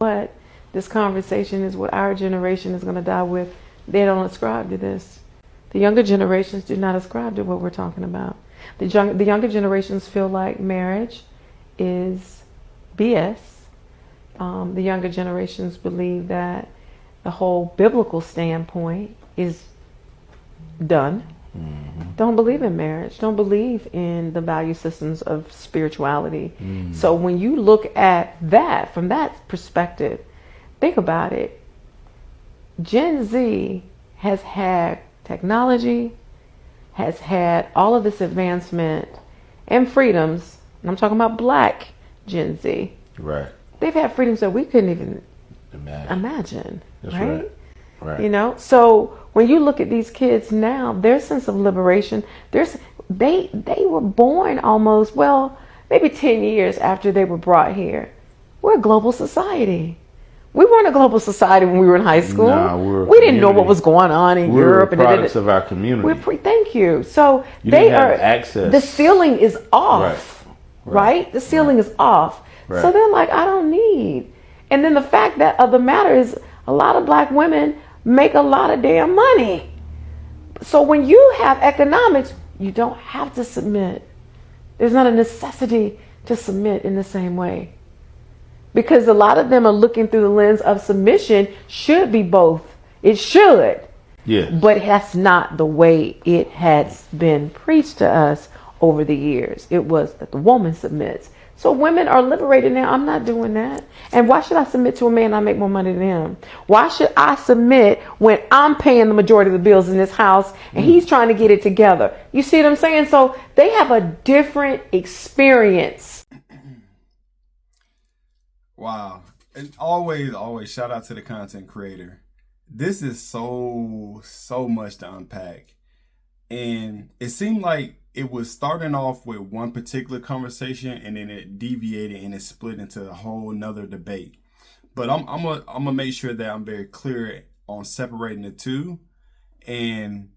what? This conversation is what our generation is going to die with. They don't ascribe to this. The younger generations do not ascribe to what we're talking about. The younger generations feel like marriage is BS. The younger generations believe that the whole biblical standpoint is done. Don't believe in marriage. Don't believe in the value systems of spirituality. So when you look at that from that perspective, think about it. Gen Z has had technology, has had all of this advancement and freedoms. And I'm talking about Black Gen Z. Right. They've had freedoms that we couldn't even imagine. That's right? Right. You know, so when you look at these kids now, their sense of liberation, they were born almost, well, maybe 10 years after they were brought here. We're a global society. We weren't a global society when we were in high school. Nah, we didn't know what was going on in Europe. We're products of our community. Thank you. So they are access. The ceiling is off, right? The ceiling is off. Right. So they're like, I don't need. And then the fact that of the matter is, a lot of Black women make a lot of damn money. So when you have economics, you don't have to submit. There's not a necessity to submit in the same way. Because a lot of them are looking through the lens of submission should be both. It should. Yeah. But that's not the way it has been preached to us over the years. It was that the woman submits. So women are liberated now. I'm not doing that. And why should I submit to a man I make more money than him? Why should I submit when I'm paying the majority of the bills in this house and he's trying to get it together? You see what I'm saying? So they have a different experience. Wow. And always shout out to the content creator. This is so much to unpack. And it seemed like it was starting off with one particular conversation and then it deviated and it split into a whole nother debate. But I'm gonna make sure that I'm very clear on separating the two and,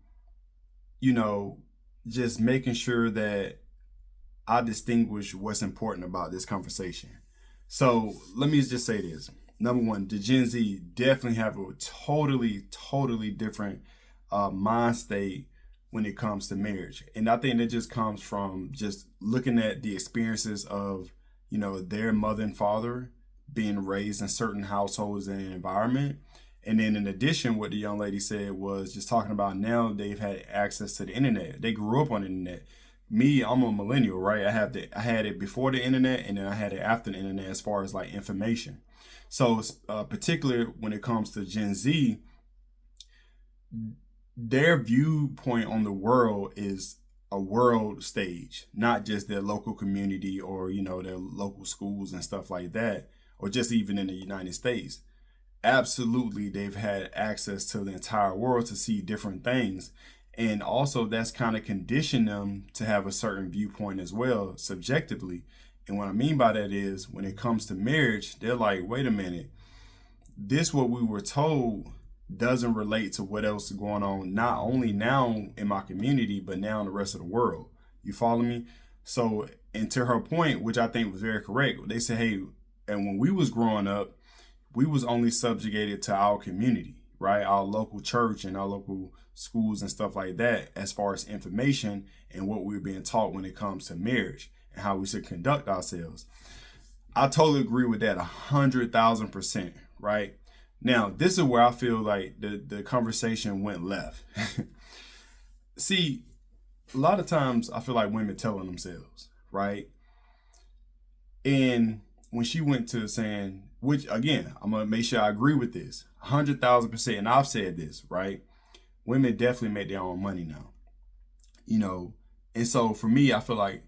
you know, just making sure that I distinguish what's important about this conversation. So let me just say this. Number one, the Gen Z definitely have a totally different mind state when it comes to marriage. And I think that just comes from just looking at the experiences of, you know, their mother and father being raised in certain households and environment. And then in addition, what the young lady said was just talking about now they've had access to the internet. They grew up on the internet. Me, I'm a millennial, right? I had it before the internet and then I had it after the internet as far as like information. So particularly when it comes to Gen Z, their viewpoint on the world is a world stage, not just their local community or, you know, their local schools and stuff like that, or just even in the United States. Absolutely, they've had access to the entire world to see different things. And also that's kind of conditioned them to have a certain viewpoint as well, subjectively. And what I mean by that is when it comes to marriage, they're like, wait a minute, this what we were told doesn't relate to what else is going on, not only now in my community, but now in the rest of the world. You follow me? So, and to her point, which I think was very correct, they said, hey, and when we was growing up, we was only subjugated to our community, right? Our local church and our local schools and stuff like that, as far as information and what we were being taught when it comes to marriage and how we should conduct ourselves. I totally agree with that 100,000%, right? Now, this is where I feel like the conversation went left. See, a lot of times I feel like women telling themselves, right? And when she went to saying, which again, I'm going to make sure I agree with this 100,000%. And I've said this, right? Women definitely make their own money now, you know? And so for me, I feel like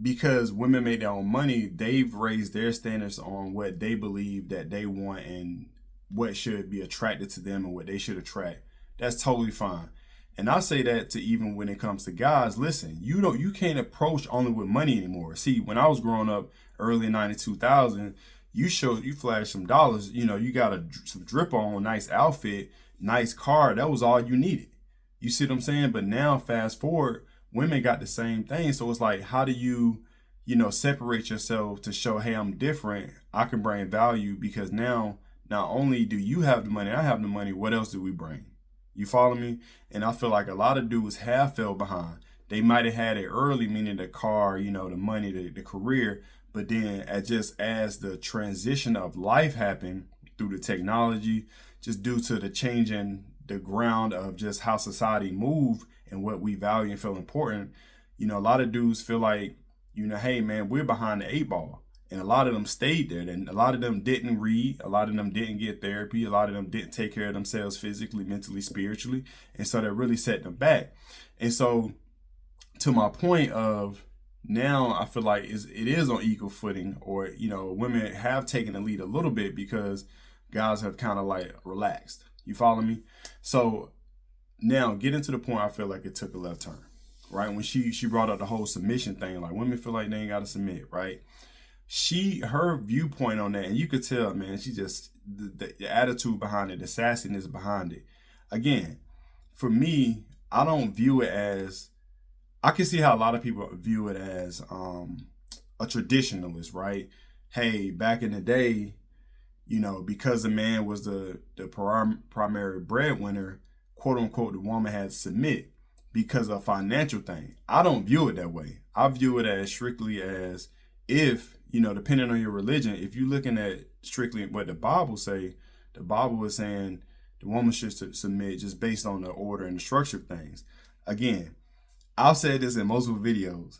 because women make their own money, they've raised their standards on what they believe that they want and what should be attracted to them and what they should attract. That's totally fine. And I say that to even when it comes to guys, listen, you can't approach only with money anymore. See, when I was growing up early 2000, you flashed some dollars, you know, you got some drip on, a nice outfit, nice car. That was all you needed. You see what I'm saying? But now fast forward, women got the same thing. So it's like, how do you, you know, separate yourself to show, hey, I'm different. I can bring value because now not only do you have the money, I have the money, what else do we bring? You follow me? And I feel like a lot of dudes have fell behind. They might have had it early, meaning the car, the money, the career. But then as the transition of life happened through the technology, just due to the changing the ground of just how society move and what we value and feel important, a lot of dudes feel like, hey man, we're behind the 8 ball. And a lot of them stayed there, and a lot of them didn't read. A lot of them didn't get therapy. A lot of them didn't take care of themselves physically, mentally, spiritually. And so that really set them back. And so to my point of now, I feel like it is on equal footing, or, women have taken the lead a little bit because guys have kind of like relaxed. You follow me? So now getting to the point, I feel like it took a left turn, right? When she brought up the whole submission thing, like women feel like they ain't got to submit, right? Her viewpoint on that, and you could tell, man, she just, the attitude behind it, the sassiness behind it. Again, for me, I don't view it as, I can see how a lot of people view it as a traditionalist, right? Hey, back in the day, because the man was the primary breadwinner, quote unquote, the woman had to submit because of financial thing. I don't view it that way. I view it as strictly as if, depending on your religion, if you're looking at strictly what the Bible say, the Bible is saying the woman should submit just based on the order and the structure of things. Again, I've said this in multiple videos.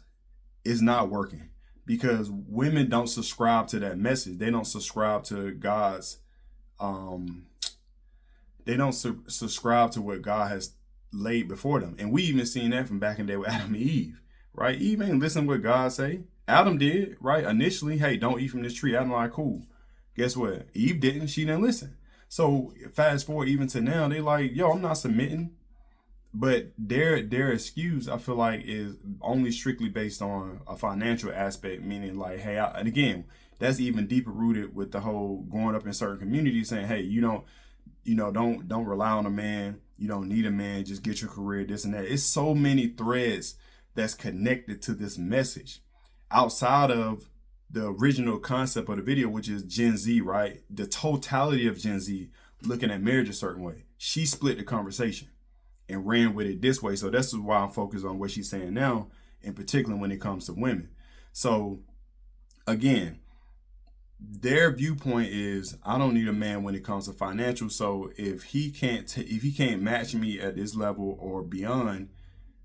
It's not working because women don't subscribe to that message. They don't subscribe to God's, they don't subscribe to what God has laid before them. And we even seen that from back in the day with Adam and Eve, right? Eve ain't listen to what God say. Adam did, right? Initially, hey, don't eat from this tree. Adam like, cool. Guess what? Eve didn't. She didn't listen. So fast forward even to now, they like, yo, I'm not submitting. But their excuse, I feel like, is only strictly based on a financial aspect, meaning like, hey, and again, that's even deeper rooted with the whole growing up in certain communities saying, hey, don't rely on a man. You don't need a man. Just get your career, this and that. It's so many threads that's connected to this message outside of the original concept of the video, which is Gen Z, right? The totality of Gen Z looking at marriage a certain way. She split the conversation and ran with it this way. So that's why I'm focused on what she's saying now, in particular when it comes to women. So again, their viewpoint is, I don't need a man when it comes to financial. So if he can't match me at this level or beyond,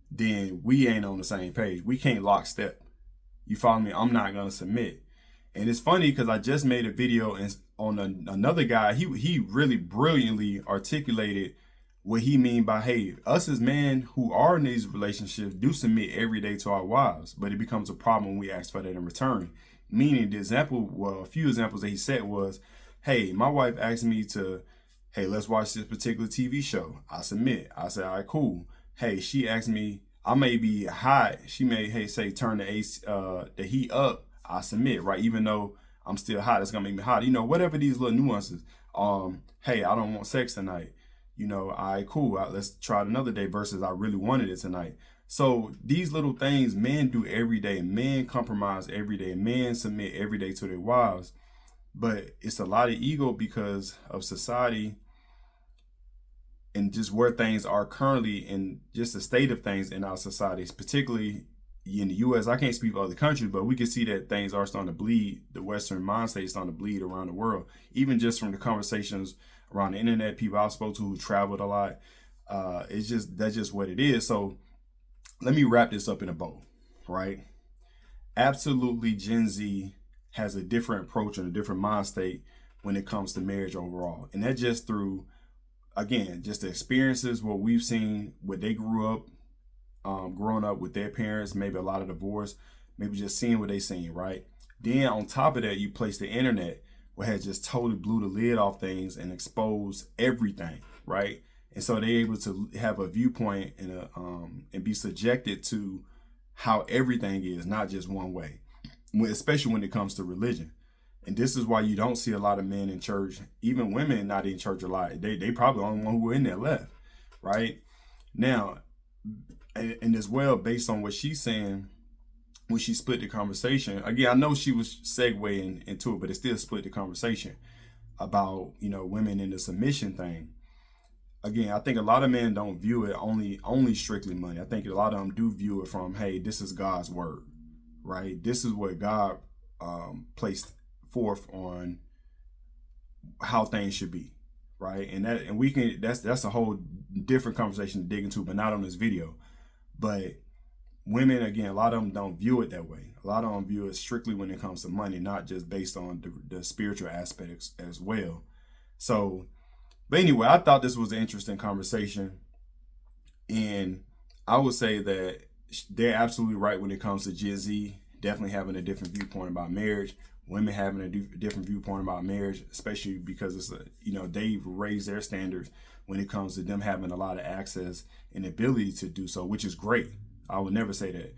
then we ain't on the same page. We can't lock step. You follow me? I'm not gonna submit. And it's funny because I just made a video on another guy. He really brilliantly articulated what he mean by, hey, us as men who are in these relationships do submit every day to our wives, but it becomes a problem when we ask for that in return. Meaning a few examples that he said was, hey, my wife asked me to, hey, let's watch this particular TV show. I submit. I say, all right, cool. Hey, she asked me, I may be hot. She may, hey, say, turn the heat up. I submit, right? Even though I'm still hot, it's gonna make me hot. Whatever these little nuances. Hey, I don't want sex tonight. All right, cool. Let's try it another day versus I really wanted it tonight. So these little things men do every day. Men compromise every day. Men submit every day to their wives. But it's a lot of ego because of society and just where things are currently in just the state of things in our societies, particularly in the U.S. I can't speak for other countries, but we can see that things are starting to bleed. The Western mind state is starting to bleed around the world, even just from the conversations around the internet, people I've spoke to who traveled a lot. That's just what it is. So let me wrap this up in a bow, right? Absolutely, Gen Z has a different approach and a different mind state when it comes to marriage overall. And that's just through, again, just the experiences, what we've seen, what they grew up, growing up with their parents, maybe a lot of divorce, maybe just seeing what they seen, right? Then on top of that, you place the internet, where it has just totally blew the lid off things and exposed everything, right? And so they're able to have a viewpoint and be subjected to how everything is, not just one way, especially when it comes to religion. And this is why you don't see a lot of men in church, even women not in church a lot. They probably the only one who are in there left, right? Now, and as well, based on what she's saying, when she split the conversation, again, I know she was segueing into it, but it still split the conversation about, you know, women in the submission thing. Again, I think a lot of men don't view it only strictly money. I think a lot of them do view it from, hey, this is God's word, right? This is what God placed forth on how things should be, right? And we can that's a whole different conversation to dig into, but not on this video. But women, again, a lot of them don't view it that way. A lot of them view it strictly when it comes to money, not just based on the spiritual aspects as well. So, but anyway, I thought this was an interesting conversation. And I would say that they're absolutely right when it comes to Gen Z definitely having a different viewpoint about marriage. Women having a different viewpoint about marriage, especially because it's they've raised their standards when it comes to them having a lot of access and ability to do so, which is great. I would never say that.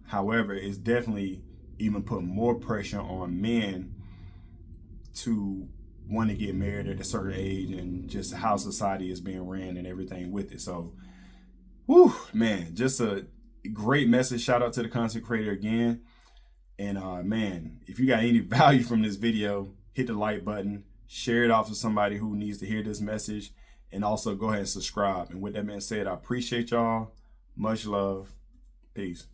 However, it's definitely even put more pressure on men to want to get married at a certain age, and just how society is being ran and everything with it. So, whew, man, just a great message. Shout out to the content creator again. And man, if you got any value from this video, hit the like button, share it off to somebody who needs to hear this message, and also go ahead and subscribe. And with that being said, I appreciate y'all. Much love. Peace.